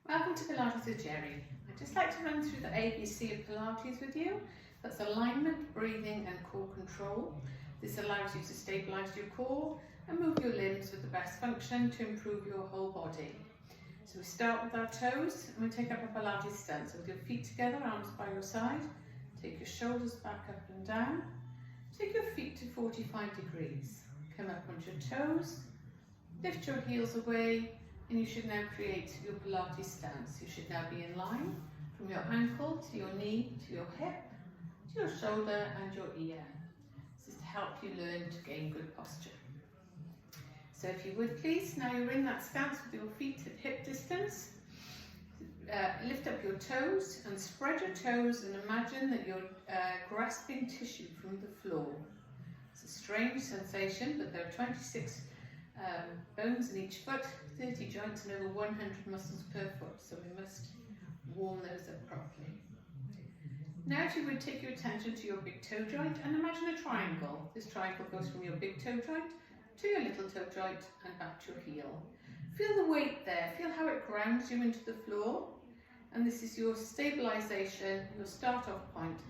Welcome to Pilates with Jerry. I'd just like to run through the ABC of Pilates with you. That's alignment, breathing and core control. This allows you to stabilise your core and move your limbs with the best function to improve your whole body. So we start with our toes and we take up a Pilates stance. So with your feet together, arms by your side, take your shoulders back up and down. Take your feet to 45 degrees. Come up onto your toes, lift your heels away, and you should now create your Pilates stance. You should now be in line from your ankle to your knee, to your hip, to your shoulder and your ear. This is to help you learn to gain good posture. So if you would please, now you're in that stance with your feet at hip distance. Lift up your toes and spread your toes and imagine that you're grasping tissue from the floor. It's a strange sensation, but there are 26 bones in each foot, 30 joints and over 100 muscles per foot, so we must warm those up properly. Now if you would take your attention to your big toe joint and imagine a triangle. This triangle goes from your big toe joint to your little toe joint and back to your heel. Feel the weight there, feel how it grounds you into the floor, and this is your stabilisation, your start off point.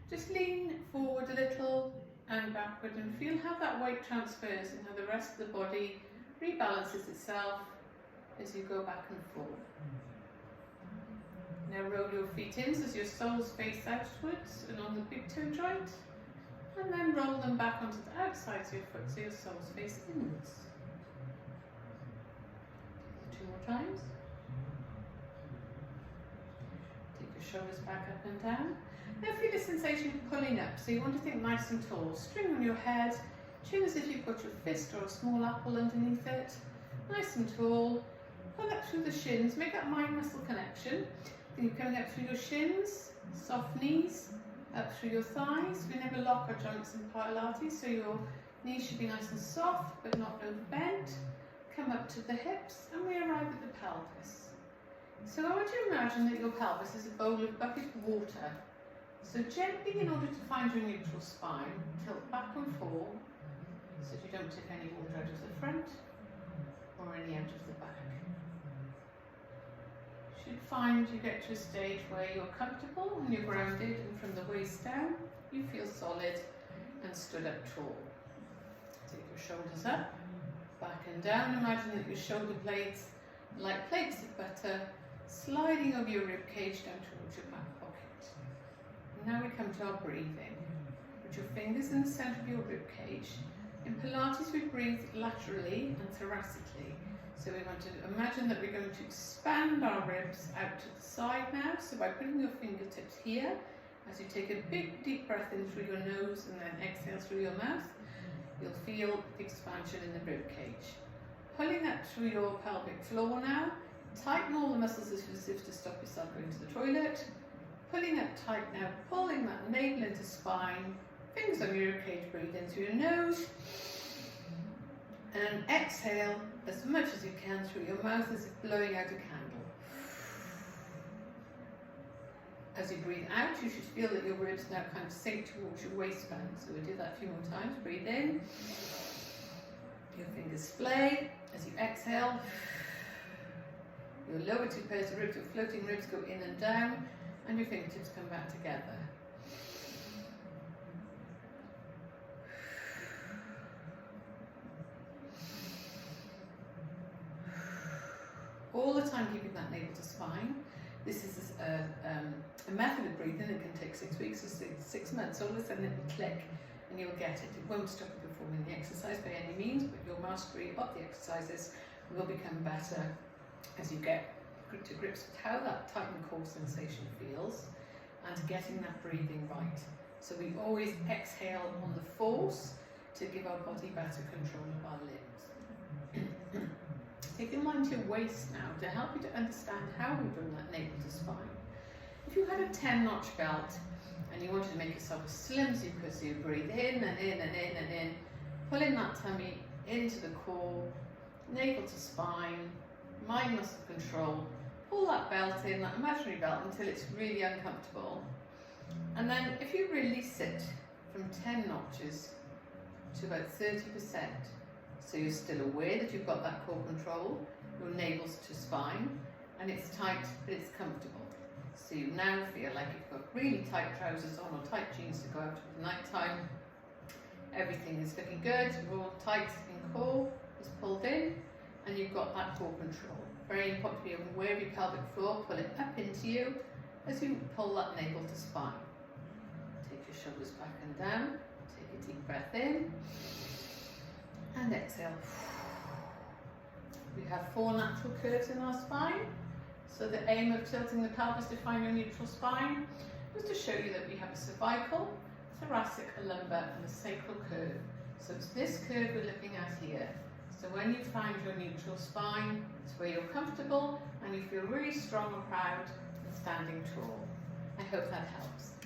Just lean forward a little and backward and feel how that weight transfers and how the rest of the body rebalances itself as you go back and forth. Now roll your feet in so as your soles face outwards and on the big toe joint, and then roll them back onto the outsides of your foot so your soles face inwards. 2 more times. Take your shoulders back up and down. Now feel the sensation of pulling up, so you want to think nice and tall. String on your head, chin as if you've got your fist or a small apple underneath it. Nice and tall. Pull up through the shins, make that mind-muscle connection. Then you're coming up through your shins, soft knees, up through your thighs. We never lock our joints in Pilates, so your knees should be nice and soft but not overbent. Come up to the hips and we arrive at the pelvis. So I want you to imagine that your pelvis is a bucket of water. So gently, in order to find your neutral spine, tilt back and forth so that you don't take any water out of the front or any out of the back. You should find you get to a stage where you're comfortable and you're grounded, and from the waist down you feel solid and stood up tall. Take your shoulders up, back and down. Imagine that your shoulder blades, like plates of butter, sliding over your rib cage down towards your back pocket. And now we come to our breathing. Put your fingers in the centre of your rib cage. In Pilates we breathe laterally and thoracically. So we want to imagine that we're going to expand our ribs out to the side now. So by putting your fingertips here, as you take a big deep breath in through your nose and then exhale through your mouth, you'll feel the expansion in the rib cage. Pulling up through your pelvic floor now, tighten all the muscles as if to stop yourself going to the toilet. Pulling up tight now, pulling that navel into spine, fingers on your rib cage, breathe in through your nose. And exhale as much as you can through your mouth as if blowing out a candle. As you breathe out, you should feel that your ribs now kind of sink towards your waistband. So we'll do that a few more times. Breathe in. Your fingers splay. As you exhale, your lower 2 pairs of ribs, your floating ribs go in and down, and your fingertips come back together. All the time keeping that navel to spine. This is a method of breathing that can take 6 weeks or 6 months. All of a sudden it will click and you'll get it. It won't stop you performing the exercise by any means, but your mastery of the exercises will become better as you get to grips with how that tightened core sensation feels and getting that breathing right. So we always exhale on the force to give our body better control of our limbs. Take your mind to your waist now to help you to understand how we bring that navel to spine. If you had a 10-notch belt and you wanted to make yourself as slim as you could, so you breathe in and in and in and in, pulling that tummy into the core, navel to spine, mind muscle control, pull that belt in, that imaginary belt, until it's really uncomfortable. And then if you release it from 10 notches to about 30%, so you're still aware that you've got that core control, your navel's to spine, and it's tight but it's comfortable. So you now feel like you've got really tight trousers on or tight jeans to go out at night time. Everything is looking good, you're all tight in core, it's pulled in, and you've got that core control. Very important to be aware of your pelvic floor, pull it up into you as you pull that navel to spine. Take your shoulders back and down, take a deep breath in, and exhale. We have 4 natural curves in our spine. So the aim of tilting the pelvis to find your neutral spine was to show you that we have a cervical, thoracic, a lumbar and a sacral curve. So it's this curve we're looking at here. So when you find your neutral spine, it's where you're comfortable and you feel really strong and proud and standing tall. I hope that helps.